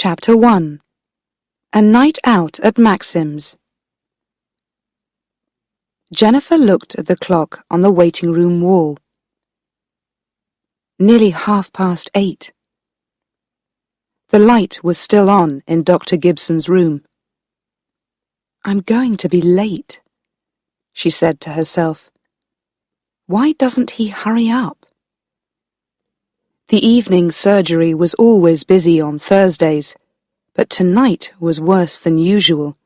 Chapter 1. A Night Out at Maxim's. Jennifer looked at the clock on the waiting room wall. Nearly 8:30. The light was still on in Dr. Gibson's room. "I'm going to be late," she said to herself. "Why doesn't he hurry up?" The evening surgery was always busy on Thursdays, but tonight was worse than usual.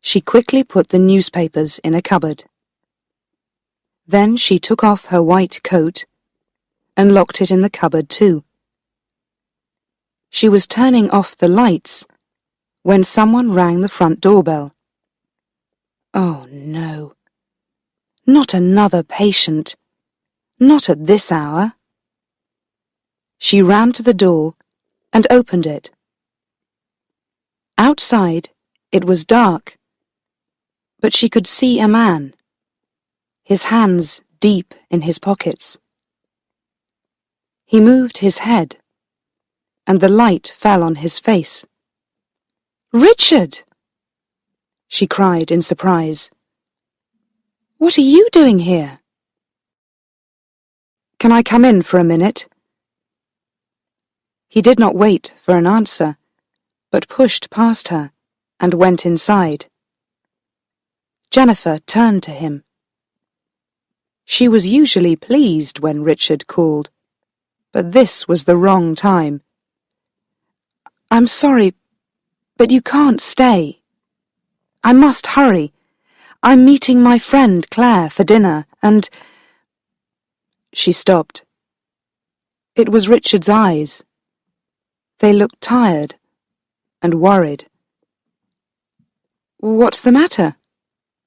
She quickly put the newspapers in a cupboard. Then she took off her white coat and locked it in the cupboard too. She was turning off the lights when someone rang the front doorbell. Oh no, not another patient, not at this hour. She ran to the door and opened it. Outside it was dark, but she could see a man, his hands deep in his pockets. He moved his head, and the light fell on his face. "Richard!" she cried in surprise. "What are you doing here?" "Can I come in for a minute?" He did not wait for an answer, but pushed past her and went inside. Jennifer turned to him. She was usually pleased when Richard called, but this was the wrong time. "I'm sorry, but you can't stay. I must hurry. I'm meeting my friend Claire for dinner, and—" She stopped. It was Richard's eyes. They looked tired and worried. "What's the matter?"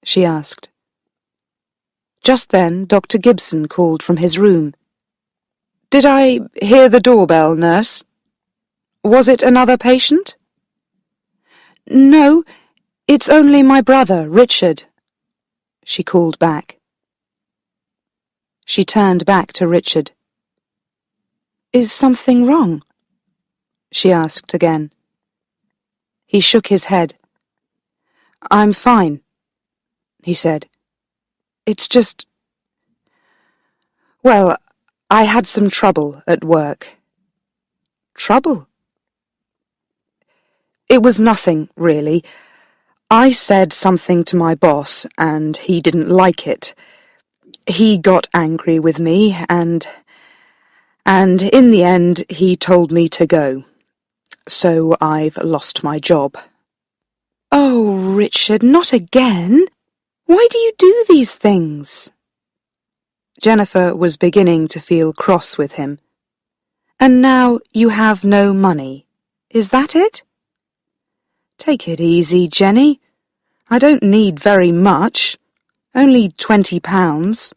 she asked. Just then Dr. Gibson called from his room. "Did I hear the doorbell, nurse? Was it another patient?" "No, it's only my brother, Richard," she called back. She turned back to Richard. "Is something wrong?" she asked again. He shook his head. "I'm fine," he said. "It's just... well, I had some trouble at work." "Trouble?" "It was nothing, really. I said something to my boss, and he didn't like it. He got angry with me, and in the end he told me to go. So I've lost my job." "Oh, Richard, not again! Why do you do these things?" Jennifer was beginning to feel cross with him. "And now you have no money, is that it?" "Take it easy, Jenny. I don't need very much, only £20.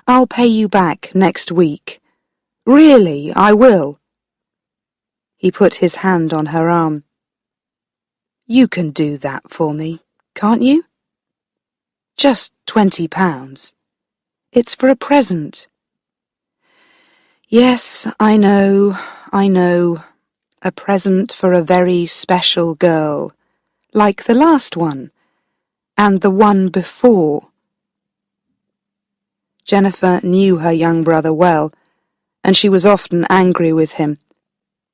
I'll pay you back next week. Really, I will." He put his hand on her arm. "You can do that for me, can't you? Just £20. It's for a present." "Yes, I know. A present for a very special girl, like the last one, and the one before." Jennifer knew her young brother well, and she was often angry with him,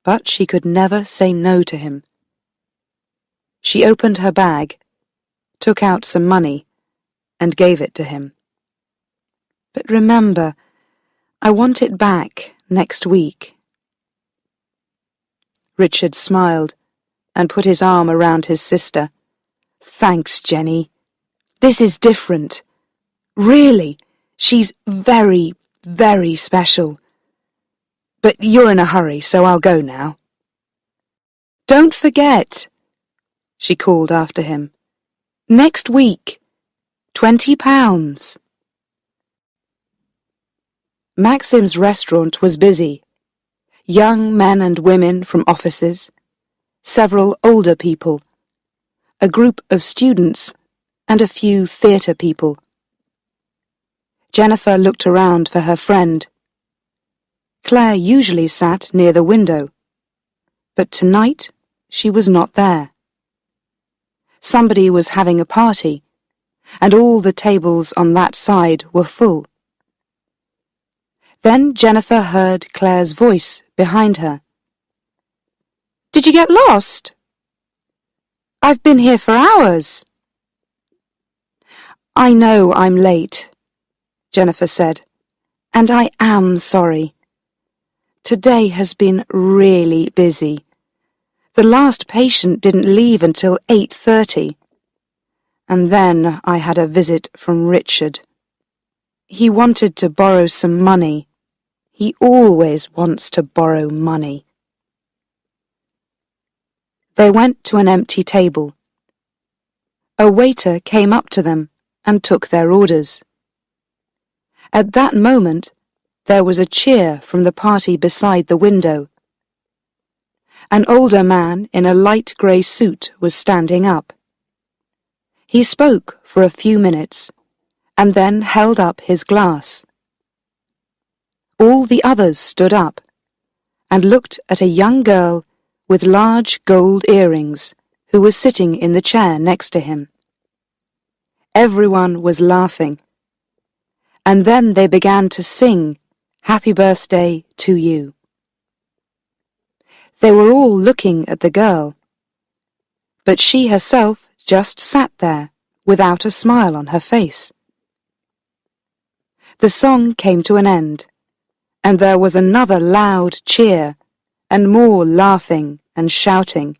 but she could never say no to him. She opened her bag, took out some money, and gave it to him. "But remember, I want it back next week." Richard smiled and put his arm around his sister. "Thanks, Jenny. This is different. Really, she's very, very special. But you're in a hurry, so I'll go now." "Don't forget," she called after him. "Next week, £20. Maxim's restaurant was busy. Young men and women from offices, several older people, a group of students, and a few theatre people. Jennifer looked around for her friend. Claire usually sat near the window, But tonight she was not there. Somebody was having a party, and all the tables on that side were full. Then Jennifer heard Claire's voice behind her. "Did you get lost? I've been here for hours." "I know I'm late," Jennifer said, "and I am sorry. Today has been really busy. The last patient didn't leave until 8:30. And then I had a visit from Richard. He wanted to borrow some money. He always wants to borrow money." They went to an empty table. A waiter came up to them and took their orders. At that moment, there was a cheer from the party beside the window. An older man in a light grey suit was standing up. He spoke for a few minutes and then held up his glass. All the others stood up and looked at a young girl with large gold earrings who was sitting in the chair next to him. Everyone was laughing, and then they began to sing "Happy Birthday to You." They were all looking at the girl, but she herself just sat there without a smile on her face. The song came to an end, and there was another loud cheer and more laughing and shouting.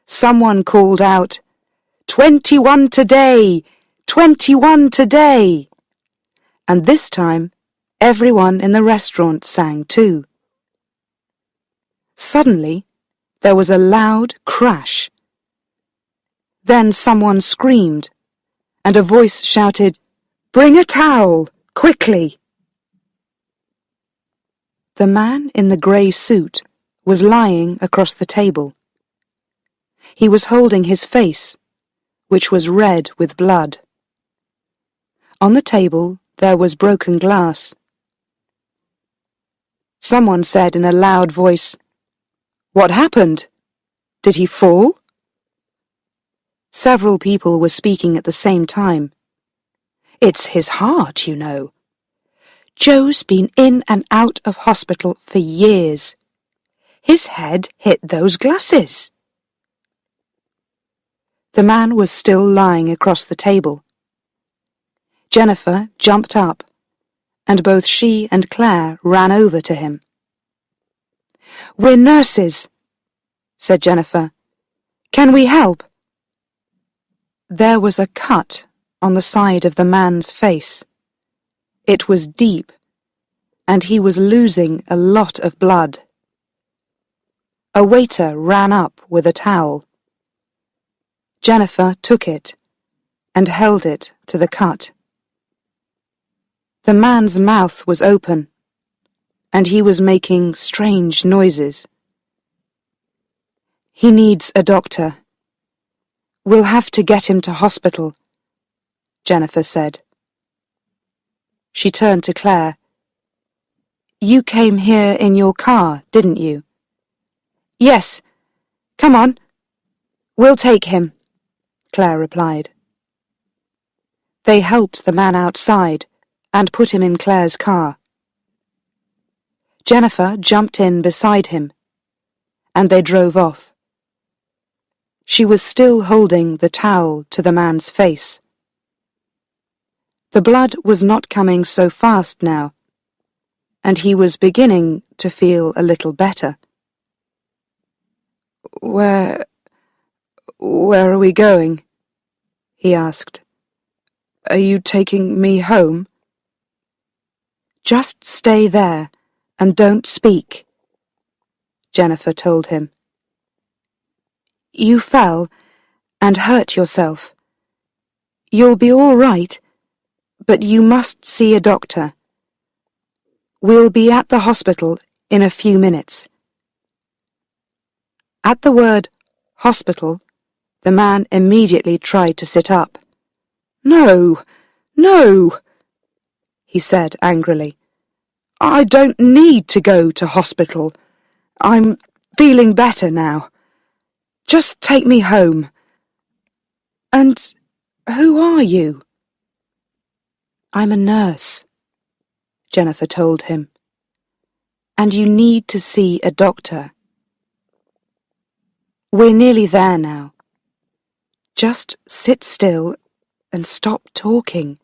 Someone called out, "21 today! 21 today!" And this time, everyone in the restaurant sang too. Suddenly, there was a loud crash. Then someone screamed, and a voice shouted, "Bring a towel, quickly!" The man in the grey suit was lying across the table. He was holding his face, which was red with blood. On the table there was broken glass. Someone said in a loud voice, "What happened? Did he fall?" Several people were speaking at the same time. "It's his heart, you know. Joe's been in and out of hospital for years. His head hit those glasses." The man was still lying across the table. Jennifer jumped up, and both she and Claire ran over to him. "We're nurses," said Jennifer. "Can we help?" There was a cut on the side of the man's face. It was deep, and he was losing a lot of blood. A waiter ran up with a towel. Jennifer took it and held it to the cut. The man's mouth was open, and he was making strange noises. "He needs a doctor. We'll have to get him to hospital," Jennifer said. She turned to Claire. "You came here in your car, didn't you?" "Yes. Come on. We'll take him," Claire replied. They helped the man outside and put him in Claire's car. Jennifer jumped in beside him, and they drove off. She was still holding the towel to the man's face. The blood was not coming so fast now, and he was beginning to feel a little better. Where are we going?" he asked. "Are you taking me home?" "Just stay there and don't speak," Jennifer told him. "You fell and hurt yourself. You'll be all right, but you must see a doctor. We'll be at the hospital in a few minutes." At the word hospital, the man immediately tried to sit up. "No, no," he said angrily. "I don't need to go to hospital. I'm feeling better now. Just take me home. And who are you? I'm a nurse, Jennifer told him. And you need to see a doctor. We're nearly there now. Just sit still and stop talking.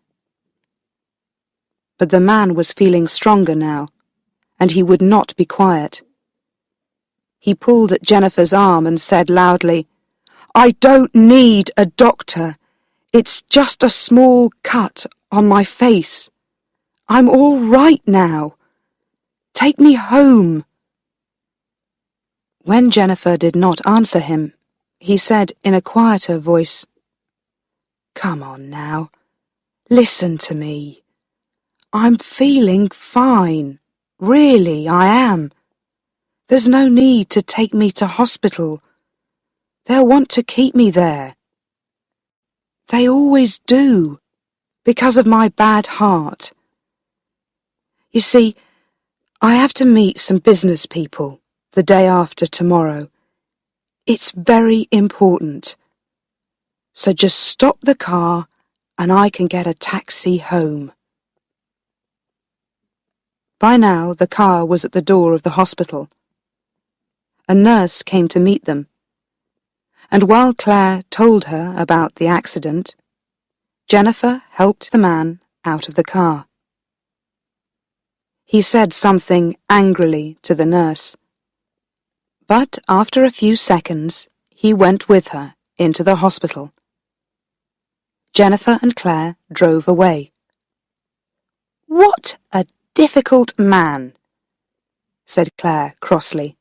But the man was feeling stronger now, and he would not be quiet. He pulled at Jennifer's arm and said loudly, I don't need a doctor. It's just a small cut on my face. I'm all right now. Take me home. When Jennifer did not answer him, he said in a quieter voice, Come on now, listen to me. I'm feeling fine. Really, I am. There's no need to take me to hospital. They'll want to keep me there. They always do, because of my bad heart. You see, I have to meet some business people the day after tomorrow. It's very important. So just stop the car and I can get a taxi home. By now the car was at the door of the hospital. A nurse came to meet them, and while Claire told her about the accident, Jennifer helped the man out of the car. He said something angrily to the nurse, but after a few seconds he went with her into the hospital. Jennifer and Claire drove away. What a difficult man, said Claire crossly.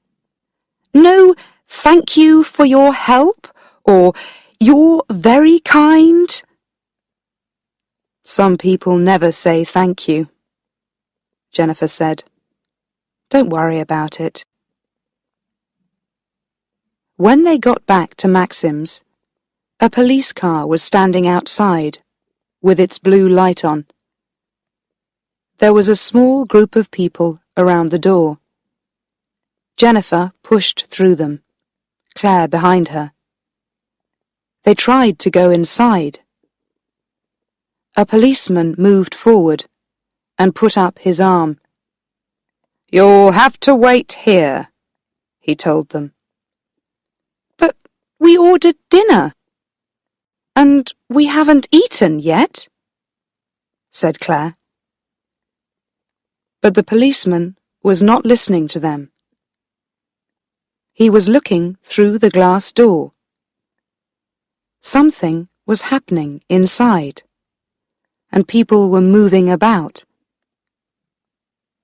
No, thank you for your help, or you're very kind. Some people never say thank you, Jennifer said. Don't worry about it. When they got back to Maxim's, a police car was standing outside, with its blue light on. There was a small group of people around the door. Jennifer pushed through them, Claire behind her. They tried to go inside. A policeman moved forward and put up his arm. You'll have to wait here, he told them. But we ordered dinner, and we haven't eaten yet, said Claire. But the policeman was not listening to them. He was looking through the glass door. Something was happening inside, and people were moving about.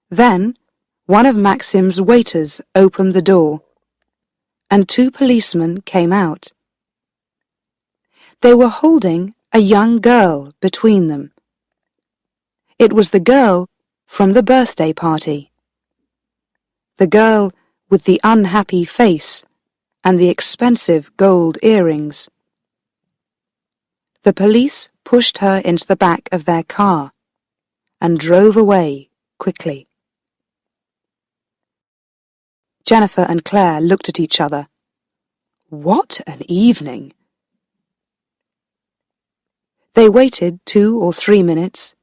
Then one of Maxim's waiters opened the door, and two policemen came out. They were holding a young girl between them. It was the girl from the birthday party. The girl with the unhappy face and the expensive gold earrings. The police pushed her into the back of their car and drove away quickly. Jennifer and Claire looked at each other. What an evening! They waited 2 or 3 minutes,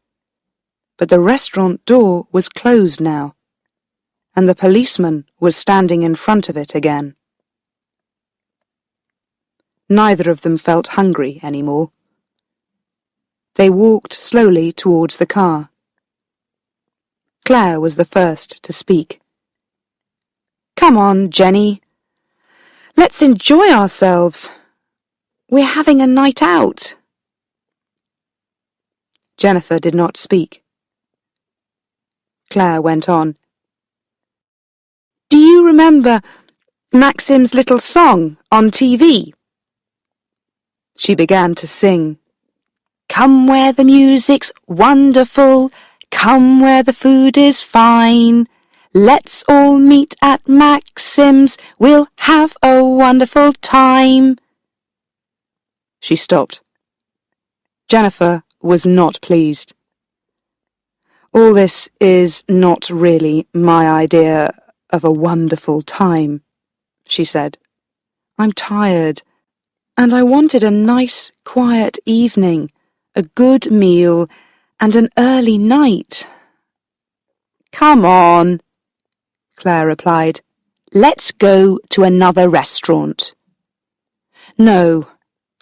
but the restaurant door was closed now, and the policeman was standing in front of it again. Neither of them felt hungry anymore. They walked slowly towards the car. Claire was the first to speak. Come on, Jenny. Let's enjoy ourselves. We're having a night out. Jennifer did not speak. Claire went on. Do you remember Maxim's little song on TV? She began to sing. Come where the music's wonderful, come where the food is fine. Let's all meet at Maxim's, we'll have a wonderful time. She stopped. Jennifer was not pleased. All this is not really my idea of a wonderful time, she said. "I'm tired, and I wanted a nice, quiet evening, a good meal, and an early night." "Come on," Claire replied. "Let's go to another restaurant." "No,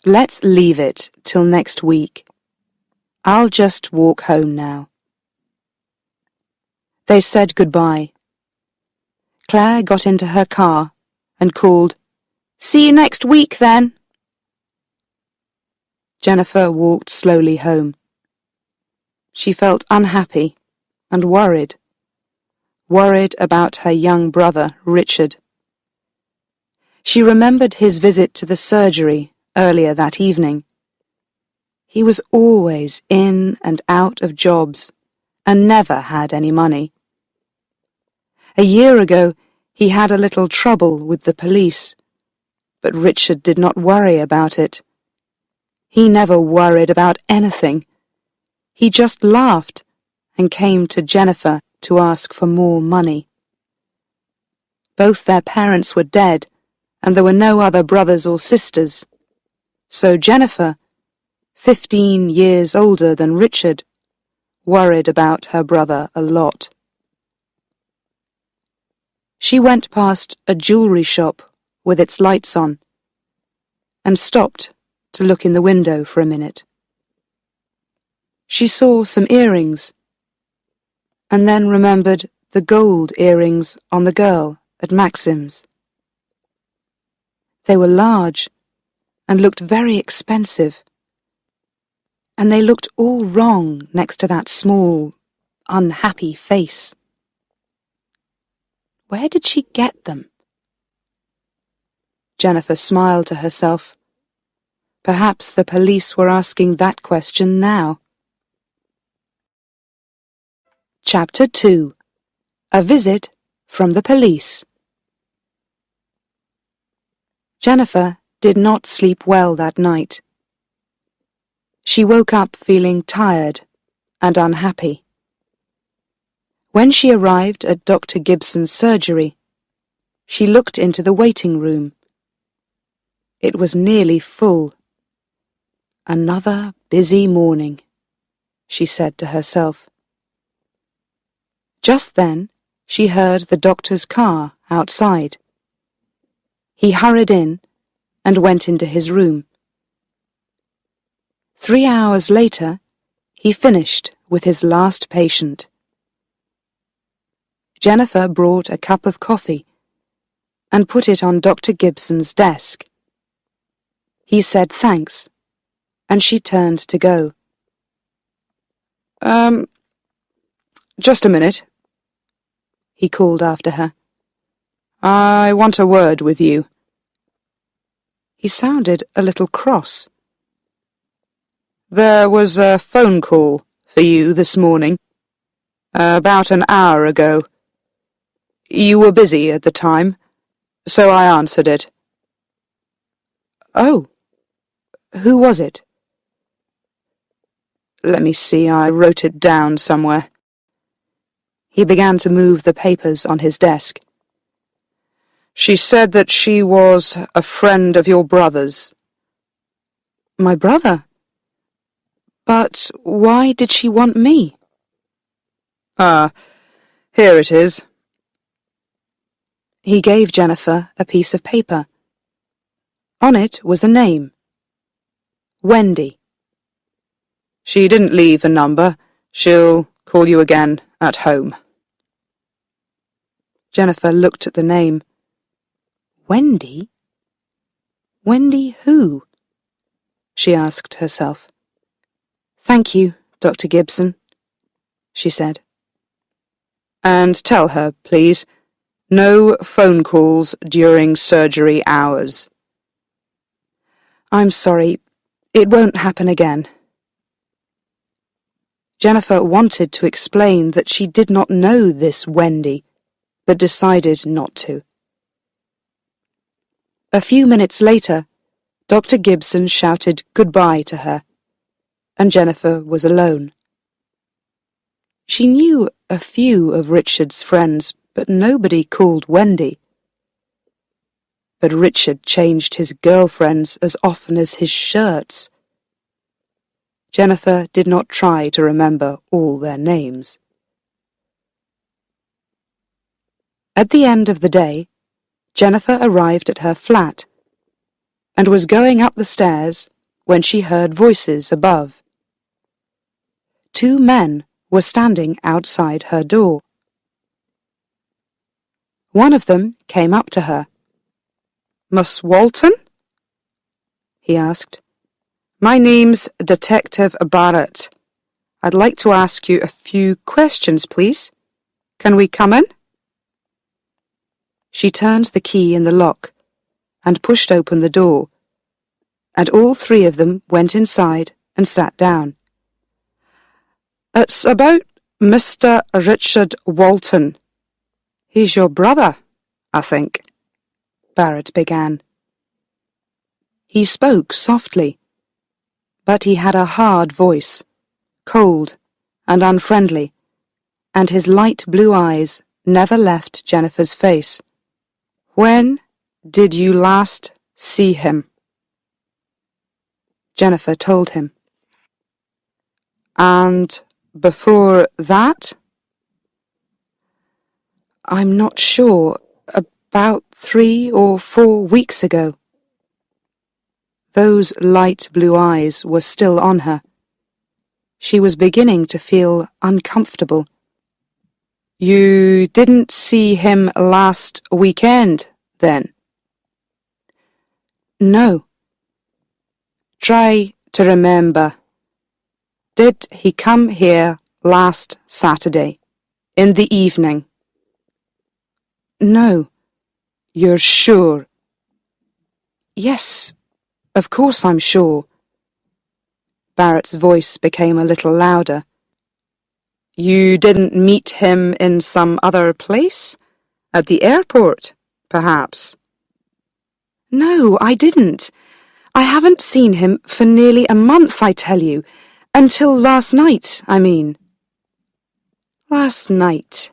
let's leave it till next week. I'll just walk home now." They said goodbye. Claire got into her car and called, "See you next week, then." Jennifer walked slowly home. She felt unhappy and worried about her young brother, Richard. She remembered his visit to the surgery earlier that evening. He was always in and out of jobs and never had any money. A year ago, he had a little trouble with the police, but Richard did not worry about it. He never worried about anything. He just laughed and came to Jennifer to ask for more money. Both their parents were dead, and there were no other brothers or sisters. So Jennifer, 15 years older than Richard, worried about her brother a lot. She went past a jewelry shop with its lights on and stopped to look in the window for a minute. She saw some earrings and then remembered the gold earrings on the girl at Maxim's. They were large and looked very expensive, and they looked all wrong next to that small, unhappy face. Where did she get them? Jennifer smiled to herself. Perhaps the police were asking that question now. Chapter 2. A Visit from the Police. Jennifer did not sleep well that night. She woke up feeling tired and unhappy. When she arrived at Dr. Gibson's surgery, she looked into the waiting room. It was nearly full. "Another busy morning," she said to herself. Just then, she heard the doctor's car outside. He hurried in and went into his room. 3 hours later, he finished with his last patient. Jennifer brought a cup of coffee and put it on Dr. Gibson's desk. He said thanks, and she turned to go. Just a minute," he called after her. "I want a word with you." He sounded a little cross. "There was a phone call for you this morning, about an hour ago. You were busy at the time, so I answered it." "Oh, who was it?" "Let me see, I wrote it down somewhere." He began to move the papers on his desk. "She said that she was a friend of your brother's." "My brother? But why did she want me?" Here it is." He gave Jennifer a piece of paper. On it was a name. Wendy. "She didn't leave a number. She'll call you again at home." Jennifer looked at the name. Wendy? Wendy who? She asked herself. "Thank you, Dr. Gibson," she said. "And tell her, please, no phone calls during surgery hours." "I'm sorry. It won't happen again." Jennifer wanted to explain that she did not know this Wendy, but decided not to. A few minutes later, Dr. Gibson shouted goodbye to her, and Jennifer was alone. She knew a few of Richard's friends, but nobody called Wendy. but Richard changed his girlfriends as often as his shirts. Jennifer did not try to remember all their names. At the end of the day, Jennifer arrived at her flat and was going up the stairs when she heard voices above. 2 men were standing outside her door. One of them came up to her. "Miss Walton?" he asked. "My name's Detective Barrett. I'd like to ask you a few questions, please. Can we come in?" She turned the key in the lock and pushed open the door, and all 3 of them went inside and sat down. "It's about Mr. Richard Walton. He's your brother, I think," Barrett began. He spoke softly, but he had a hard voice, cold and unfriendly, and his light blue eyes never left Jennifer's face. "When did you last see him?" Jennifer told him. "And before that?" "I'm not sure. About 3 or 4 weeks ago." Those light blue eyes were still on her. She was beginning to feel uncomfortable. "You didn't see him last weekend, then?" "No." "Try to remember. Did he come here last Saturday, in the evening?" "No." "You're sure?" "Yes, of course I'm sure." Barrett's voice became a little louder. "You didn't meet him in some other place? At the airport, perhaps?" "No, I didn't. I haven't seen him for nearly a month, I tell you. Until last night, I mean." "Last night,"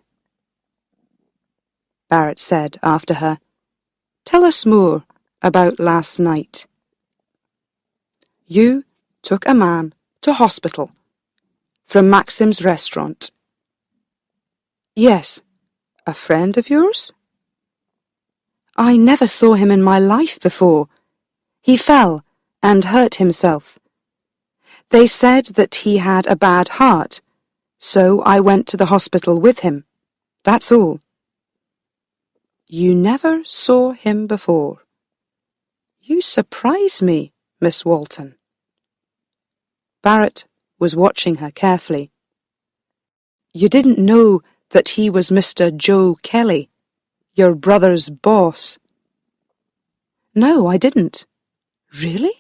Barrett said after her. "Tell us more about last night." "You took a man to hospital from Maxim's restaurant." "Yes. A friend of yours?" "I never saw him in my life before. He fell and hurt himself. They said that he had a bad heart, so I went to the hospital with him. That's all." "You never saw him before. You surprise me, Miss Walton." Barrett was watching her carefully. "You didn't know that he was Mr. Joe Kelly, your brother's boss?" "No, I didn't." "Really?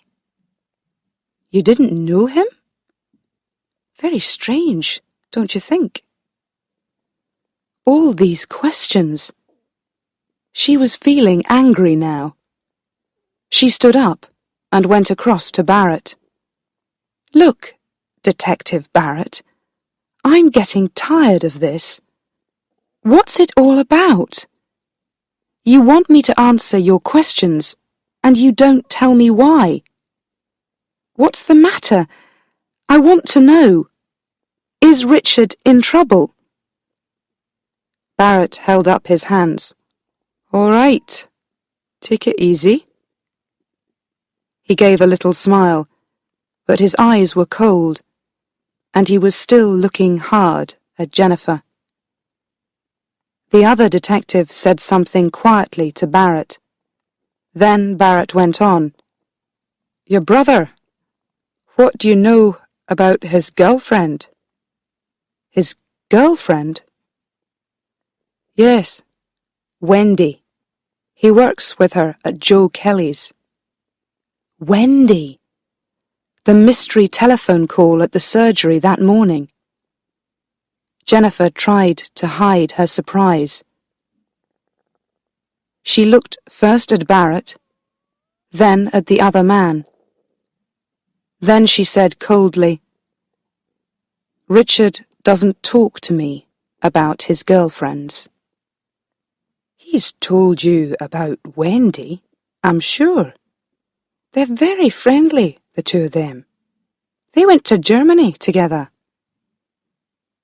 You didn't know him? Very strange, don't you think?" All these questions. She was feeling angry now. She stood up and went across to Barrett. "Look, Detective Barrett, I'm getting tired of this. What's it all about? You want me to answer your questions, and you don't tell me why. What's the matter? I want to know. Is Richard in trouble?" Barrett held up his hands. "All right, take it easy." He gave a little smile, but his eyes were cold, and he was still looking hard at Jennifer. The other detective said something quietly to Barrett. Then Barrett went on. "Your brother, what do you know about his girlfriend?" "His girlfriend?" "Yes, Wendy. He works with her at Joe Kelly's." Wendy! The mystery telephone call at the surgery that morning. Jennifer tried to hide her surprise. She looked first at Barrett, then at the other man. Then she said coldly, "Richard doesn't talk to me about his girlfriends." "He's told you about Wendy?" I'm sure. They're very friendly, the two of them. They went to Germany together.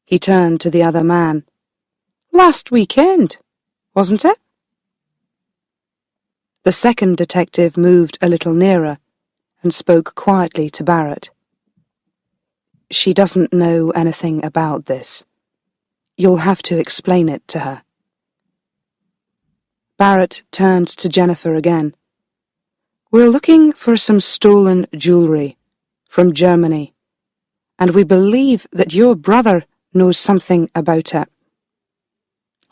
He turned to the other man. Last weekend, wasn't it? The second detective moved a little nearer and spoke quietly to Barrett. She doesn't know anything about this. You'll have to explain it to her. Barrett turned to Jennifer again. We're looking for some stolen jewellery from Germany, and we believe that your brother knows something about it.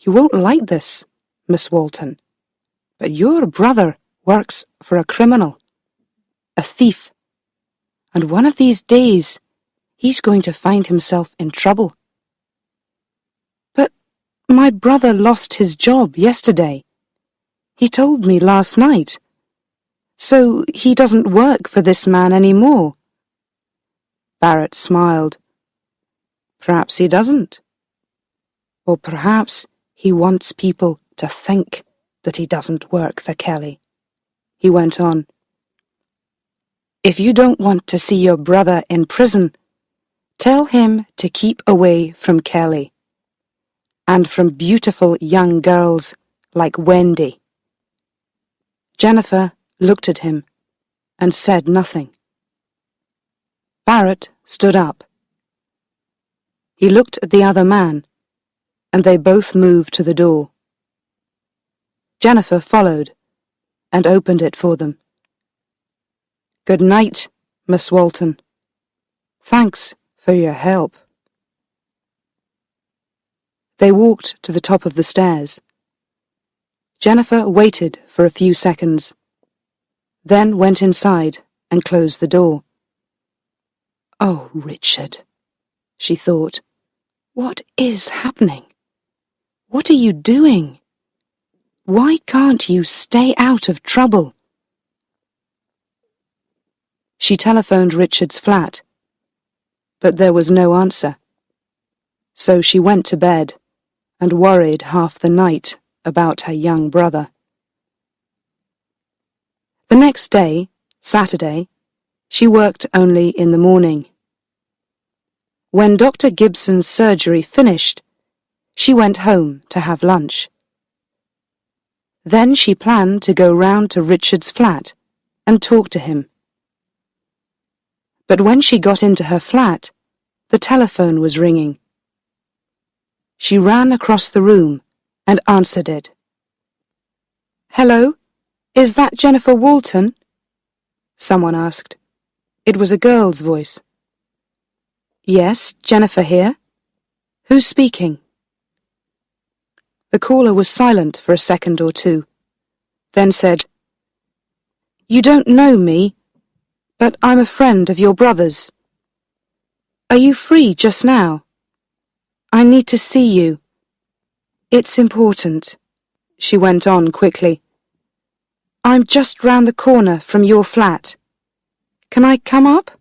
You won't like this, Miss Walton, but your brother works for a criminal, a thief, and one of these days he's going to find himself in trouble. But my brother lost his job yesterday. He told me last night. So he doesn't work for this man anymore. Barrett smiled. Perhaps he doesn't. Or perhaps he wants people to think that he doesn't work for Kelly. He went on. If you don't want to see your brother in prison, tell him to keep away from Kelly and from beautiful young girls like Wendy. Jennifer looked at him and said nothing. Barrett stood up. He looked at the other man, and they both moved to the door. Jennifer followed and opened it for them. Good night, Miss Walton. Thanks for your help. They walked to the top of the stairs. Jennifer waited for a few seconds, then went inside and closed the door. Oh, Richard, she thought, what is happening? What are you doing? Why can't you stay out of trouble? She telephoned Richard's flat, but there was no answer. So she went to bed and worried half the night about her young brother. The next day, Saturday, she worked only in the morning. When Dr. Gibson's surgery finished, she went home to have lunch. Then she planned to go round to Richard's flat and talk to him. But when she got into her flat, the telephone was ringing. She ran across the room and answered it. Hello, is that Jennifer Walton? Someone asked. It was a girl's voice. Yes, Jennifer here. Who's speaking? The caller was silent for a second or two, then said, You don't know me, but I'm a friend of your brother's. Are you free just now? I need to see you. It's important, she went on quickly. I'm just round the corner from your flat. Can I come up?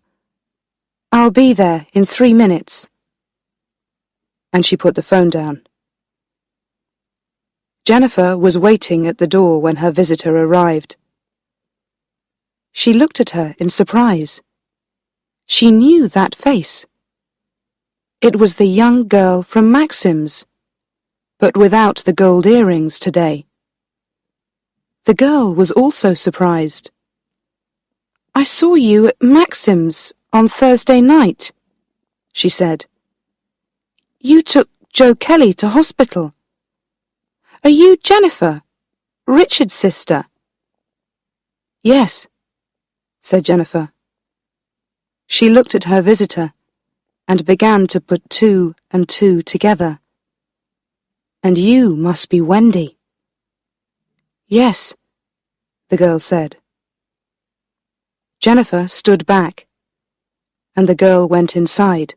I'll be there in 3 minutes. And she put the phone down. Jennifer was waiting at the door when her visitor arrived. She looked at her in surprise. She knew that face. It was the young girl from Maxim's, but without the gold earrings today. The girl was also surprised. I saw you at Maxim's on Thursday night, she said. You took Joe Kelly to hospital. Are you Jennifer, Richard's sister? Yes, said Jennifer. She looked at her visitor and began to put 2 and 2 together. And you must be Wendy. Yes, the girl said. Jennifer stood back, and the girl went inside.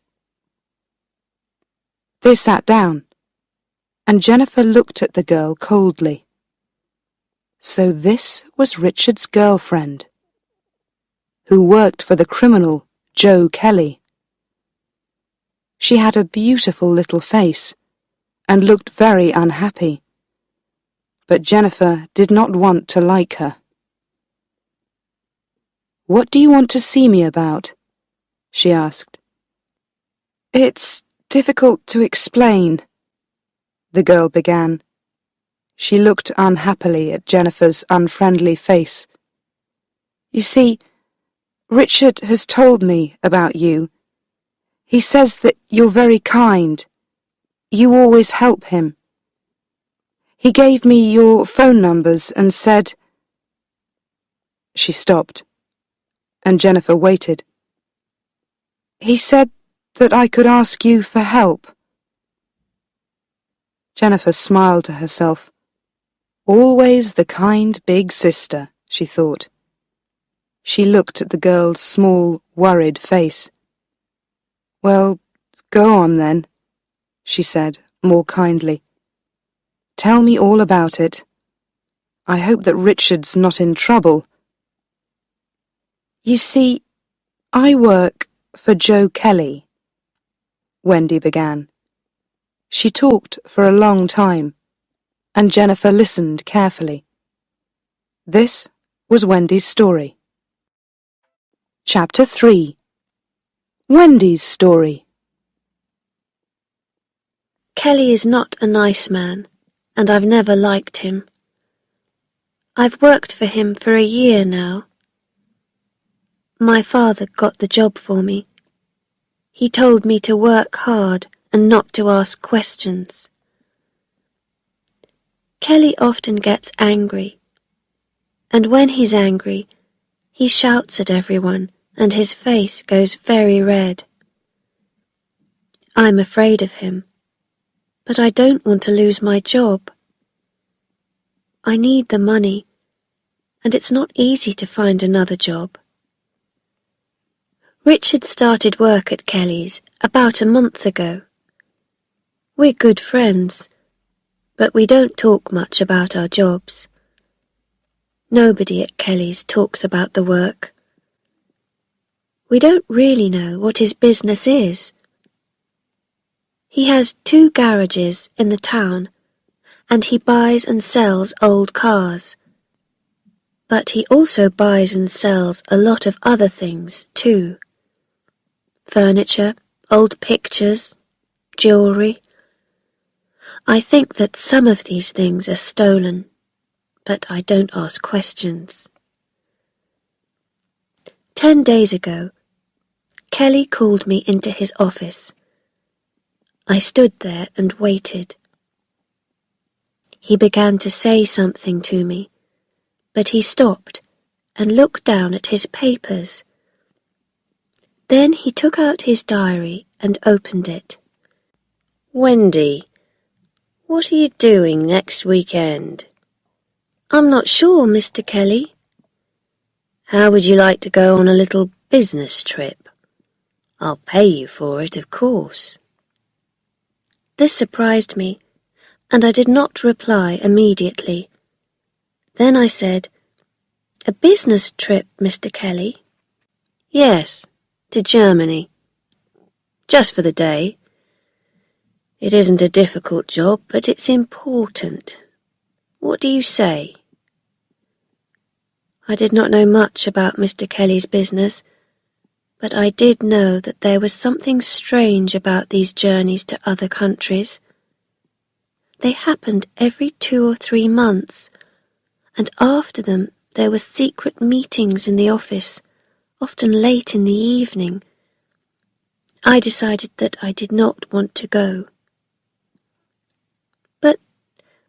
They sat down, and Jennifer looked at the girl coldly. So this was Richard's girlfriend, who worked for the criminal Joe Kelly. She had a beautiful little face and looked very unhappy, but Jennifer did not want to like her. "What do you want to see me about?" she asked. "It's difficult to explain," the girl began. She looked unhappily at Jennifer's unfriendly face. "You see, Richard has told me about you. He says that you're very kind. You always help him. He gave me your phone numbers and said—" She stopped, and Jennifer waited. "He said that I could ask you for help." Jennifer smiled to herself. Always the kind big sister, she thought. She looked at the girl's small, worried face. "Well, go on then," she said, more kindly. "Tell me all about it. I hope that Richard's not in trouble." "You see, I work for Joe Kelly," Wendy began. She talked for a long time, and Jennifer listened carefully. This was Wendy's story. Chapter 3. Wendy's story. Kelly is not a nice man, and I've never liked him. I've worked for him for a year now. My father got the job for me. He told me to work hard and not to ask questions. Kelly often gets angry, and when he's angry, he shouts at everyone and his face goes very red. I'm afraid of him, but I don't want to lose my job. I need the money, and it's not easy to find another job. Richard started work at Kelly's about a month ago. We're good friends, but we don't talk much about our jobs. Nobody at Kelly's talks about the work. We don't really know what his business is. He has 2 garages in the town, and he buys and sells old cars. But he also buys and sells a lot of other things too. Furniture, old pictures, jewellery. I think that some of these things are stolen, but I don't ask questions. 10 days ago, Kelly called me into his office. I stood there and waited. He began to say something to me, but he stopped and looked down at his papers. Then he took out his diary and opened it. "Wendy, what are you doing next weekend?" "I'm not sure, Mr. Kelly." "How would you like to go on a little business trip? I'll pay you for it, of course." This surprised me, and I did not reply immediately. Then I said, "A business trip, Mr. Kelly?" "Yes, to Germany. Just for the day. It isn't a difficult job, but it's important. What do you say?" I did not know much about Mr. Kelly's business, but I did know that there was something strange about these journeys to other countries. They happened every 2 or 3 months, and after them there were secret meetings in the office, often late in the evening. I decided that I did not want to go.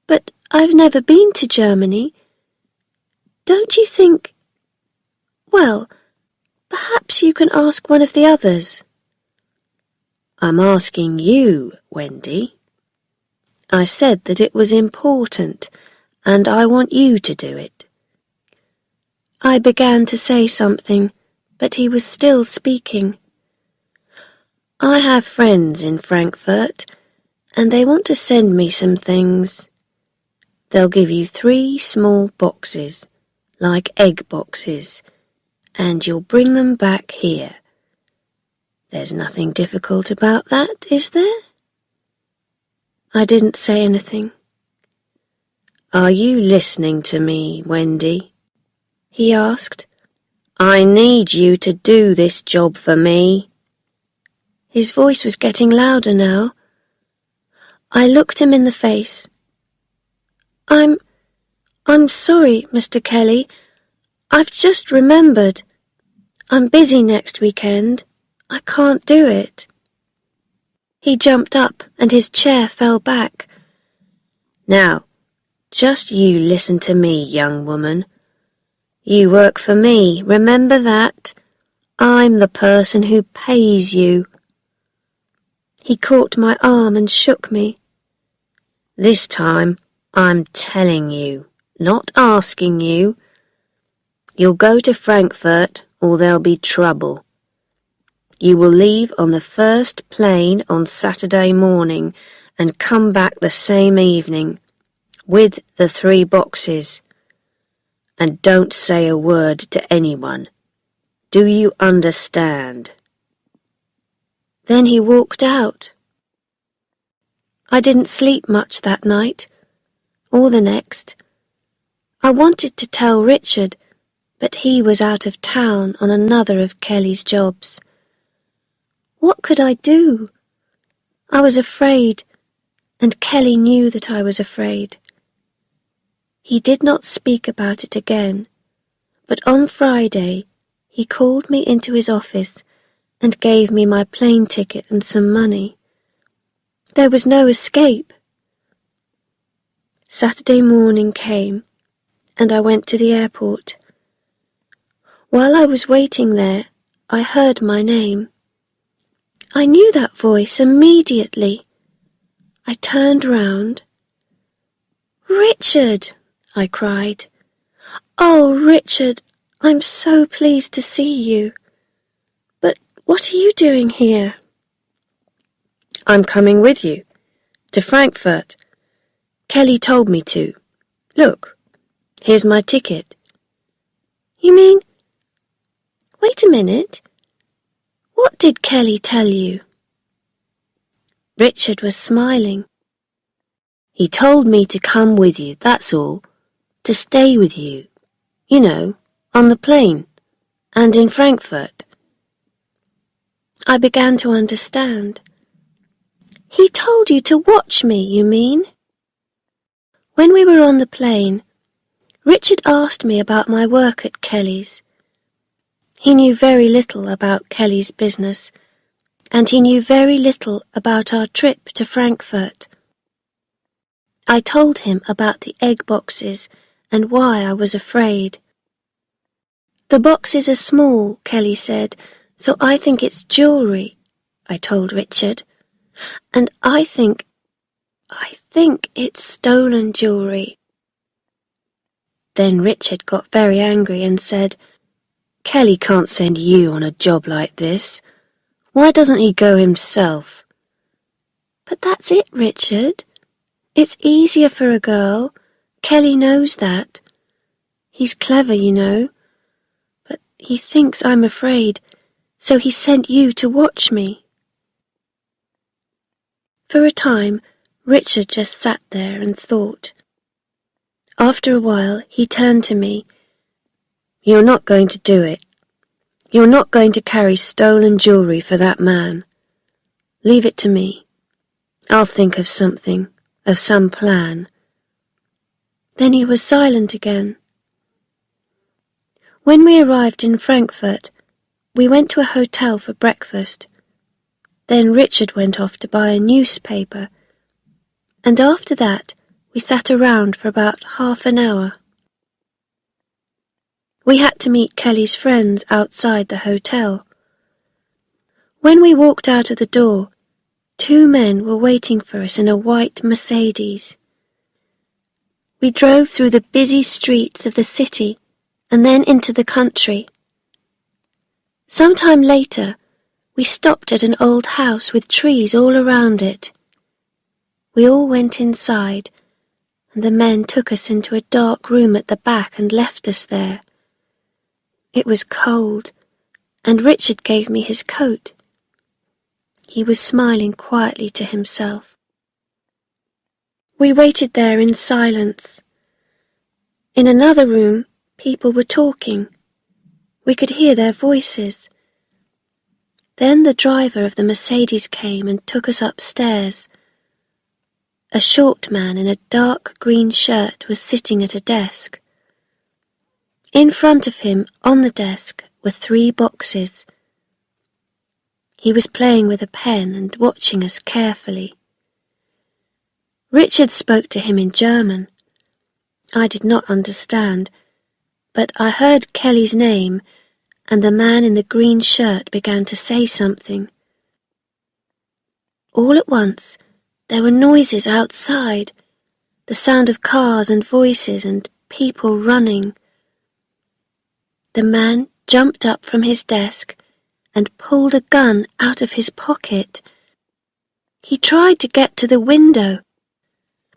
But I've never been to Germany. Don't you think... Well, perhaps you can ask one of the others." "I'm asking you, Wendy. I said that it was important, and I want you to do it." I began to say something, but he was still speaking. "I have friends in Frankfurt, and they want to send me some things. They'll give you 3 small boxes, like egg boxes, and you'll bring them back here. There's nothing difficult about that, is there?" I didn't say anything. "Are you listening to me, Wendy?" he asked. I need you to do this job for me." His voice was getting louder now. I looked him in the face. I'm sorry, Mr. Kelly. I've just remembered. I'm busy next weekend. I can't do it." He jumped up and his chair fell back. "Now, just you listen to me, young woman. You work for me, remember that? I'm the person who pays you." He caught my arm and shook me. "This time, I'm telling you, not asking you. You'll go to Frankfurt or there'll be trouble. You will leave on the first plane on Saturday morning and come back the same evening, with the 3 boxes. And don't say a word to anyone. Do you understand?" Then he walked out. I didn't sleep much that night, or the next. I wanted to tell Richard, but he was out of town on another of Kelly's jobs. What could I do? I was afraid, and Kelly knew that I was afraid. He did not speak about it again, but on Friday he called me into his office and gave me my plane ticket and some money. There was no escape. Saturday morning came, and I went to the airport. While I was waiting there, I heard my name. I knew that voice immediately. I turned round. "Richard!" I cried. "Oh, Richard, I'm so pleased to see you. But what are you doing here?" "I'm coming with you, to Frankfurt. Kelly told me to. Look, here's my ticket." "You mean... Wait a minute. What did Kelly tell you?" Richard was smiling. "He told me to come with you, that's all. To stay with you. You know, on the plane. And in Frankfurt." I began to understand. "He told you to watch me, you mean?" When we were on the plane, Richard asked me about my work at Kelly's. He knew very little about Kelly's business, and he knew very little about our trip to Frankfurt. I told him about the egg boxes and why I was afraid. "The boxes are small," Kelly said, "so I think it's jewellery," I told Richard. "And I think it's stolen jewellery." Then Richard got very angry and said, "Kelly can't send you on a job like this. Why doesn't he go himself?" "But that's it, Richard. It's easier for a girl. Kelly knows that. He's clever, you know. But he thinks I'm afraid, so he sent you to watch me." For a time, Richard just sat there and thought. After a while, he turned to me. "You're not going to do it. You're not going to carry stolen jewellery for that man. Leave it to me. I'll think of something, of some plan." Then he was silent again. When we arrived in Frankfurt, we went to a hotel for breakfast. Then Richard went off to buy a newspaper, and after that we sat around for about half an hour. We had to meet Kelly's friends outside the hotel. When we walked out of the door, 2 men were waiting for us in a white Mercedes. We drove through the busy streets of the city and then into the country. Some time later, we stopped at an old house with trees all around it. We all went inside, and the men took us into a dark room at the back and left us there. It was cold, and Richard gave me his coat. He was smiling quietly to himself. We waited there in silence. In another room, people were talking. We could hear their voices. Then the driver of the Mercedes came and took us upstairs. A short man in a dark green shirt was sitting at a desk. In front of him, on the desk, were 3 boxes. He was playing with a pen and watching us carefully. Richard spoke to him in German. I did not understand, but I heard Kelly's name, and the man in the green shirt began to say something. All at once, there were noises outside, the sound of cars and voices and people running. The man jumped up from his desk and pulled a gun out of his pocket. He tried to get to the window,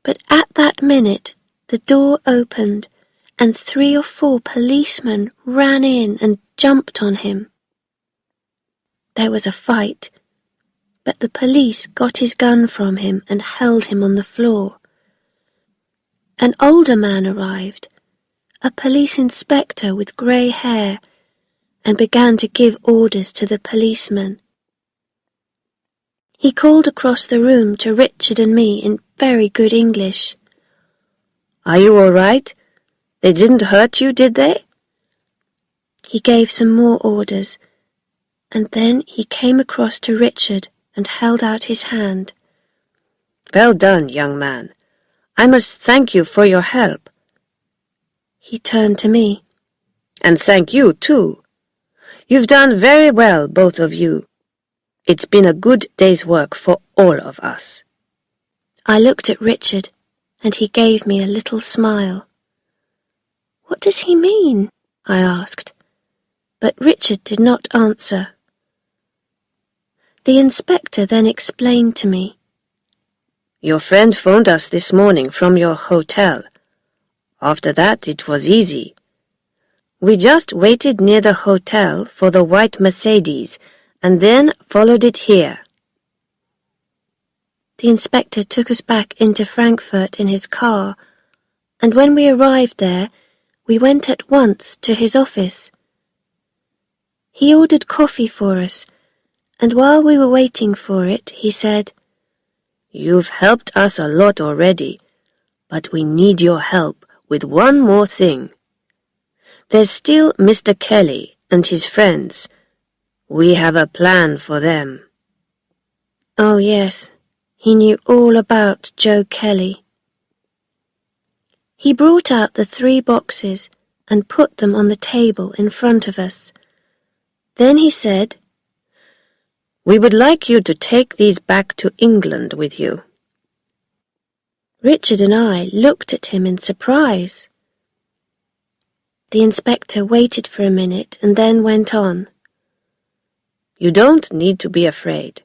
but at that minute the door opened and 3 or 4 policemen ran in and jumped on him. There was a fight, but the police got his gun from him and held him on the floor. An older man arrived, a police inspector with grey hair, and began to give orders to the policemen. He called across the room to Richard and me in very good English. "Are you all right? They didn't hurt you, did they?" He gave some more orders, and then he came across to Richard and held out his hand. "Well done, young man. I must thank you for your help." He turned to me. "And thank you, too. You've done very well, both of you. It's been a good day's work for all of us." I looked at Richard, and he gave me a little smile. "What does he mean?" I asked, but Richard did not answer. The inspector then explained to me. "Your friend phoned us this morning from your hotel. After that, it was easy. We just waited near the hotel for the white Mercedes and then followed it here." The inspector took us back into Frankfurt in his car, and when we arrived there, we went at once to his office. He ordered coffee for us, and while we were waiting for it, he said, "You've helped us a lot already, but we need your help with one more thing. There's still Mr. Kelly and his friends. We have a plan for them." Oh yes, he knew all about Joe Kelly. He brought out the 3 boxes and put them on the table in front of us. Then he said, "We would like you to take these back to England with you." Richard and I looked at him in surprise. The inspector waited for a minute and then went on. "You don't need to be afraid.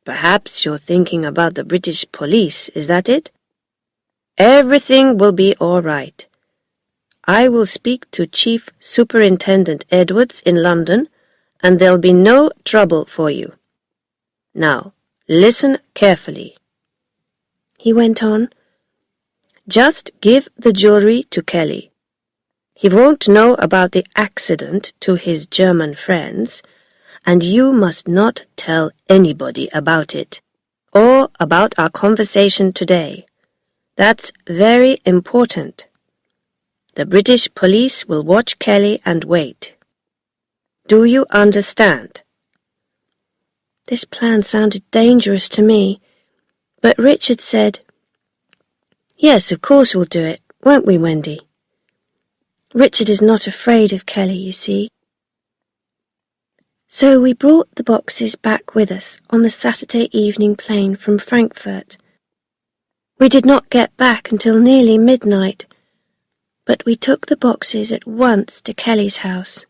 Perhaps you're thinking about the British police, is that it? Everything will be all right. I will speak to Chief Superintendent Edwards in London, and there'll be no trouble for you. Now, listen carefully." He went on, "Just give the jewelry to Kelly. He won't know about the accident to his German friends, and you must not tell anybody about it, or about our conversation today. That's very important. The British police will watch Kelly and wait. Do you understand?" This plan sounded dangerous to me, but Richard said, "Yes, of course we'll do it, won't we, Wendy?" Richard is not afraid of Kelly, you see. So we brought the boxes back with us on the Saturday evening plane from Frankfurt. We did not get back until nearly midnight, but we took the boxes at once to Kelly's house.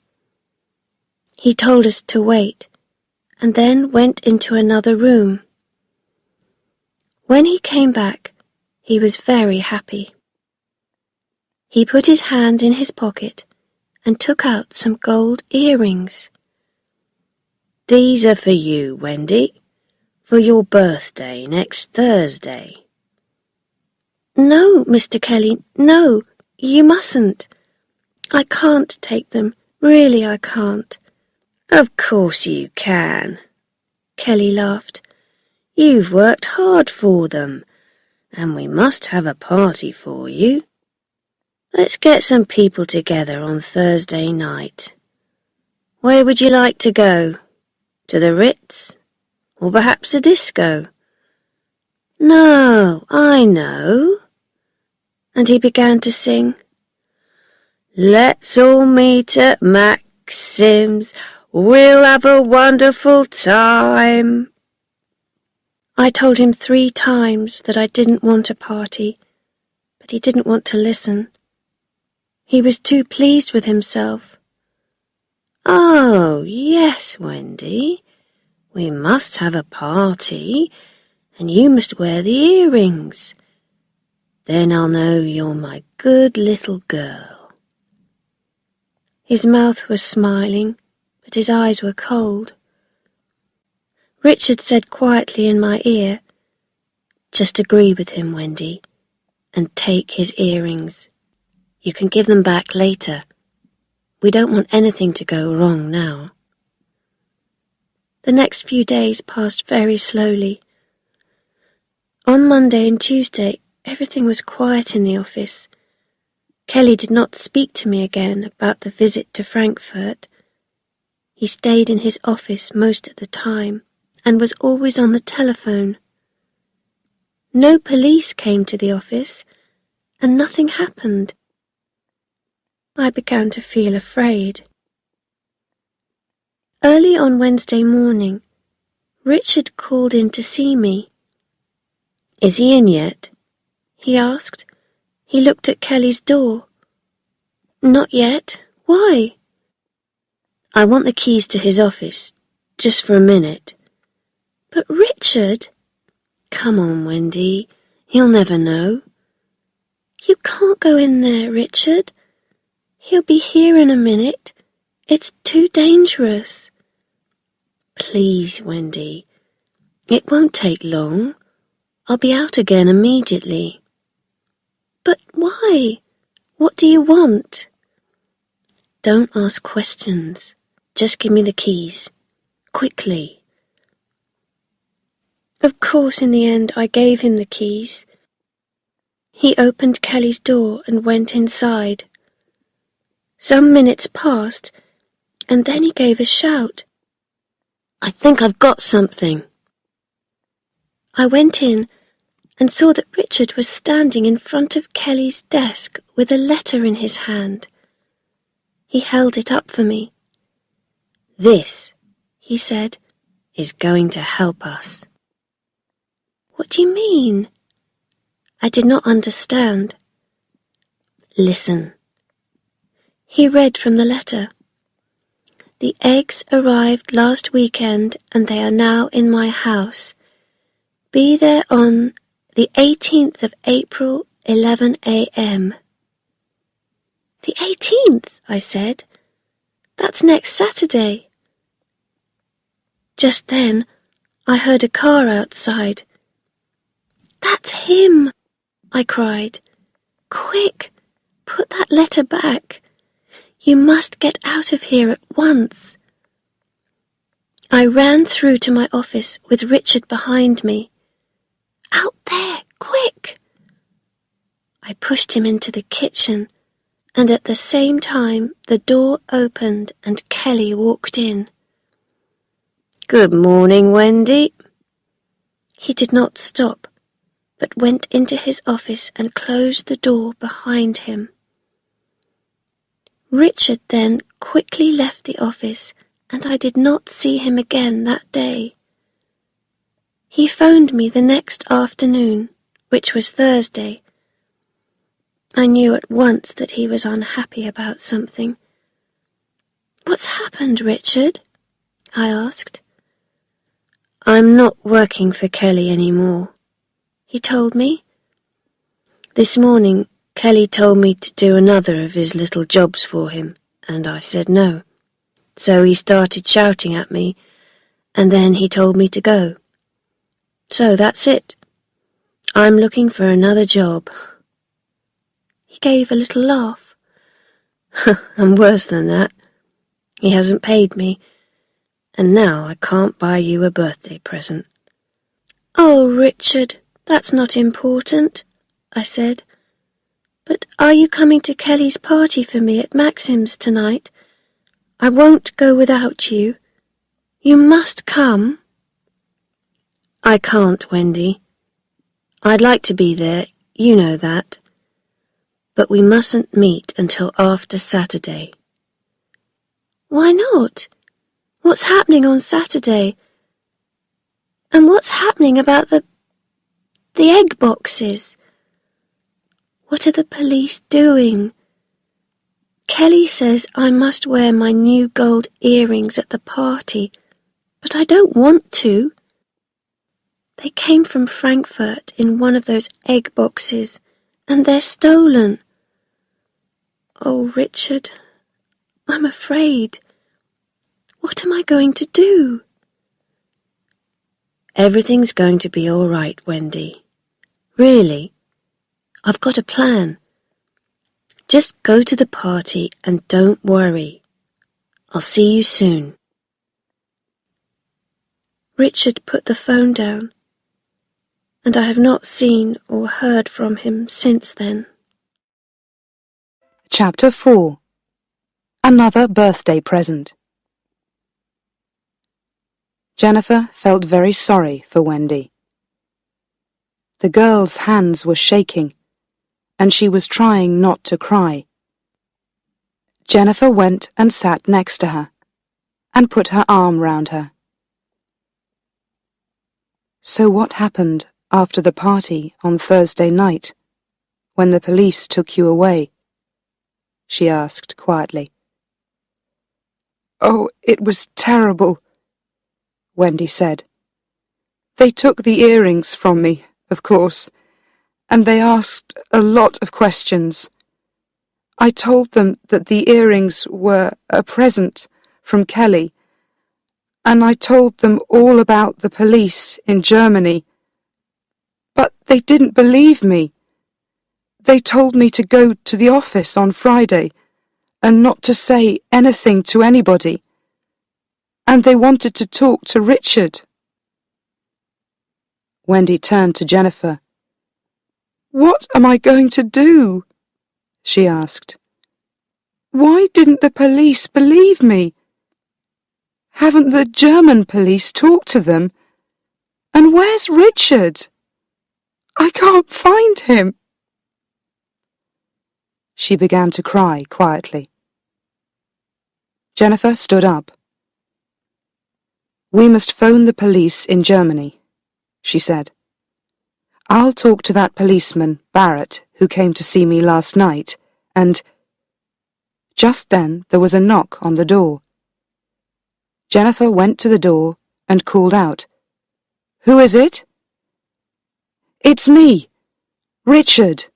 He told us to wait, and then went into another room. When he came back, he was very happy. He put his hand in his pocket and took out some gold earrings. "These are for you, Wendy, for your birthday next Thursday." "No, Mr. Kelly, no, you mustn't. I can't take them. Really, I can't. Of course you can, Kelly laughed. You've worked hard for them, and we must have a party for you. Let's get some people together on Thursday night. Where would you like to go? To the Ritz? Or perhaps a disco? No, I know. And he began to sing. Let's all meet at Maxim's. We'll have a wonderful time. I told him 3 times that I didn't want a party, but he didn't want to listen. He was too pleased with himself. Oh, yes, Wendy. We must have a party, and you must wear the earrings. Then I'll know you're my good little girl. His mouth was smiling, but his eyes were cold. Richard said quietly in my ear, Just agree with him, Wendy, and take his earrings. You can give them back later. We don't want anything to go wrong now. The next few days passed very slowly. On Monday and Tuesday, everything was quiet in the office. Kelly did not speak to me again about the visit to Frankfurt. He stayed in his office most of the time and was always on the telephone. No police came to the office, and nothing happened. I began to feel afraid. Early on Wednesday morning, Richard called in to see me. Is he in yet? He asked. He looked at Kelly's door. Not yet. Why? I want the keys to his office, just for a minute. But Richard... Come on, Wendy. He'll never know. You can't go in there, Richard. He'll be here in a minute. It's too dangerous. Please, Wendy. It won't take long. I'll be out again immediately. But why? What do you want? Don't ask questions. Just give me the keys. Quickly. Of course, in the end, I gave him the keys. He opened Kelly's door and went inside. Some minutes passed, and then he gave a shout. I think I've got something. I went in and saw that Richard was standing in front of Kelly's desk with a letter in his hand. He held it up for me. This, he said, is going to help us. What do you mean? I did not understand. Listen. He read from the letter. The eggs arrived last weekend and they are now in my house. Be there on the 18th of April, 11 a.m. The 18th, I said. That's next Saturday. Just then, I heard a car outside. That's him, I cried. Quick, put that letter back. You must get out of here at once. I ran through to my office with Richard behind me. Out there, quick! I pushed him into the kitchen, and at the same time the door opened and Kelly walked in. Good morning, Wendy. He did not stop, but went into his office and closed the door behind him. Richard then quickly left the office, and I did not see him again that day. He phoned me the next afternoon, which was Thursday. I knew at once that he was unhappy about something. What's happened, Richard? I asked. I'm not working for Kelly anymore, he told me. This morning, Kelly told me to do another of his little jobs for him, and I said no. So he started shouting at me, and then he told me to go. So that's it. I'm looking for another job. He gave a little laugh. And worse than that, He hasn't paid me, and now I can't buy you a birthday present." "Oh, Richard, that's not important," I said. "But are you coming to Kelly's party for me at Maxim's tonight? I won't go without you. You must come." "I can't, Wendy. I'd like to be there, you know that. But we mustn't meet until after Saturday." "Why not? What's happening on Saturday? And what's happening about the egg boxes? What are the police doing? Kelly says I must wear my new gold earrings at the party, but I don't want to. They came from Frankfurt in one of those egg boxes, and they're stolen. Oh, Richard, I'm afraid. What am I going to do?" "Everything's going to be all right, Wendy. Really, I've got a plan. Just go to the party and don't worry. I'll see you soon." Richard put the phone down, and I have not seen or heard from him since then. Chapter 4. Another birthday present. Jennifer felt very sorry for Wendy. The girl's hands were shaking, and she was trying not to cry. Jennifer went and sat next to her, and put her arm round her. "So what happened after the party on Thursday night, when the police took you away?" she asked quietly. "Oh, it was terrible," Wendy said. "They took the earrings from me, of course, and they asked a lot of questions. I told them that the earrings were a present from Kelly, and I told them all about the police in Germany. But they didn't believe me. They told me to go to the office on Friday and not to say anything to anybody. And they wanted to talk to Richard." Wendy turned to Jennifer. "What am I going to do?" she asked. "Why didn't the police believe me? Haven't the German police talked to them? And where's Richard? I can't find him." She began to cry quietly. Jennifer stood up. "We must phone the police in Germany," she said. "I'll talk to that policeman, Barrett, who came to see me last night, and—" Just then there was a knock on the door. Jennifer went to the door and called out, "Who is it?" "It's me, Richard,"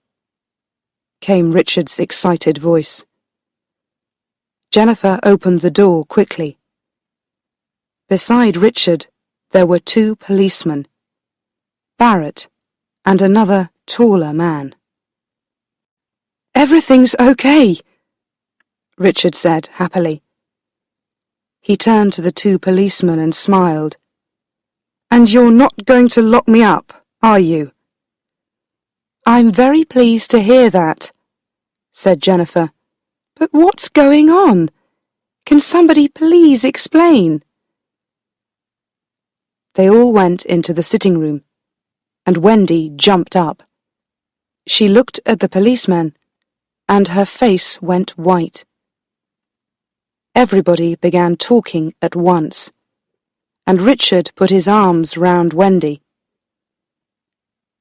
came Richard's excited voice. Jennifer opened the door quickly. Beside Richard there were two policemen, Barrett and another taller man. "Everything's okay," Richard said happily. He turned to the two policemen and smiled. "And you're not going to lock me up, are you?" "I'm very pleased to hear that," said Jennifer. "But what's going on? Can somebody please explain?" They all went into the sitting room, and Wendy jumped up. She looked at the policeman, and her face went white. Everybody began talking at once, and Richard put his arms round Wendy.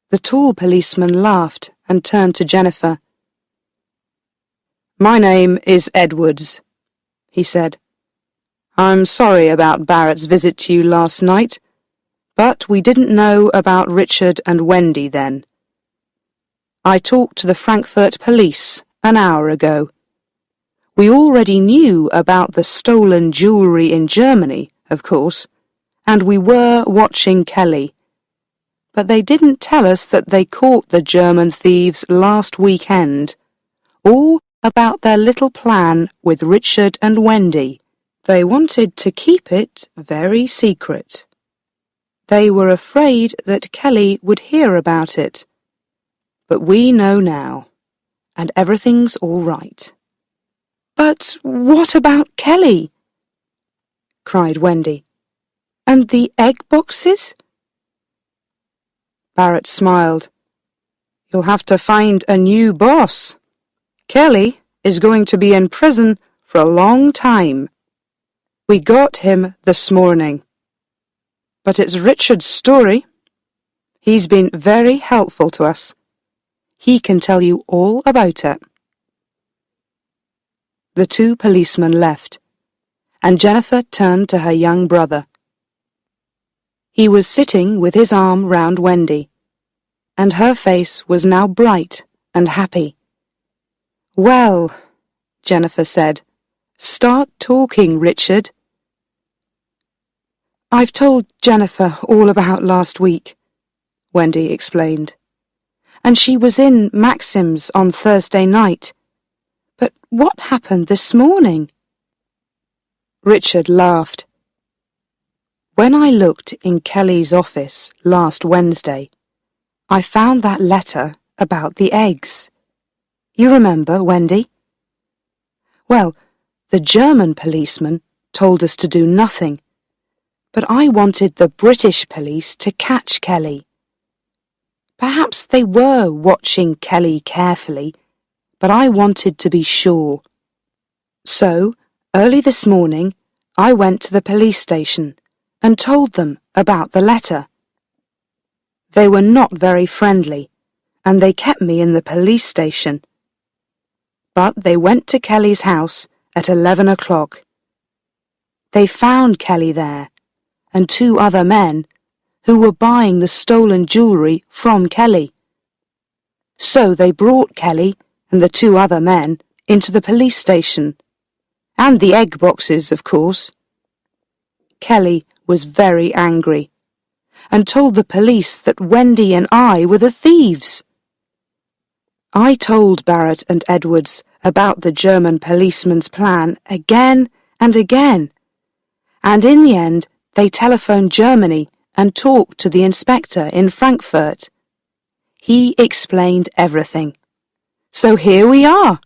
The tall policeman laughed and turned to Jennifer. "My name is Edwards," he said. "I'm sorry about Barrett's visit to you last night, but we didn't know about Richard and Wendy then. I talked to the Frankfurt police an hour ago. We already knew about the stolen jewellery in Germany, of course, and we were watching Kelly. But they didn't tell us that they caught the German thieves last weekend, or about their little plan with Richard and Wendy. They wanted to keep it very secret. They were afraid that Kelly would hear about it. But we know now, and everything's all right. But what about Kelly? Cried Wendy. And the egg boxes? Barrett smiled. You'll have to find a new boss. Kelly is going to be in prison for a long time. We got him this morning. But it's Richard's story. He's been very helpful to us. He can tell you all about it. The two policemen left, and Jennifer turned to her young brother. He was sitting with his arm round Wendy, and her face was now bright and happy. Well, Jennifer said, start talking, Richard. I've told Jennifer all about last week, Wendy explained. And she was in Maxim's on Thursday night. But what happened this morning? Richard laughed. When I looked in Kelly's office last Wednesday, I found that letter about the eggs. You remember, Wendy? Well, the German policeman told us to do nothing, but I wanted the British police to catch Kelly. Perhaps they were watching Kelly carefully, but I wanted to be sure. So, early this morning, I went to the police station and told them about the letter. They were not very friendly, and they kept me in the police station. But they went to Kelly's house at 11 o'clock. They found Kelly there, and two other men who were buying the stolen jewellery from Kelly. So they brought Kelly and the two other men into the police station, and the egg boxes, of course. Kelly was very angry, and told the police that Wendy and I were the thieves. I told Barrett and Edwards about the German policeman's plan again and again, and in the end they telephoned Germany and talked to the inspector in Frankfurt. He explained everything. So here we are.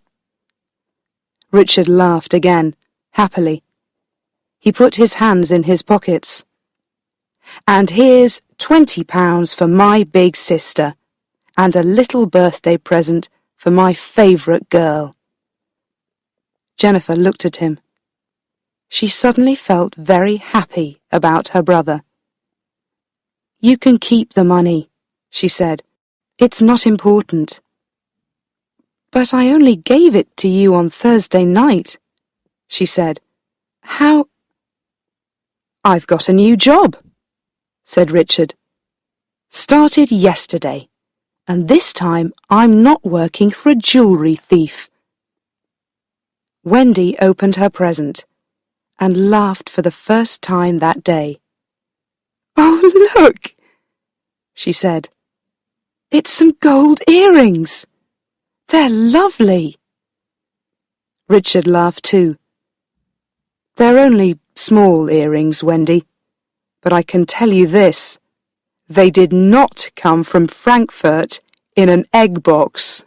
Richard laughed again, happily. He put his hands in his pockets. And here's £20 for my big sister, and a little birthday present for my favourite girl. Jennifer looked at him. She suddenly felt very happy about her brother. You can keep the money, she said. It's not important. But I only gave it to you on Thursday night, she said. How? I've got a new job, said Richard. Started yesterday, and this time I'm not working for a jewellery thief. Wendy opened her present and laughed for the first time that day. Oh, look, she said. It's some gold earrings. They're lovely. Richard laughed too. They're only small earrings, Wendy, but I can tell you this. They did not come from Frankfurt in an egg box.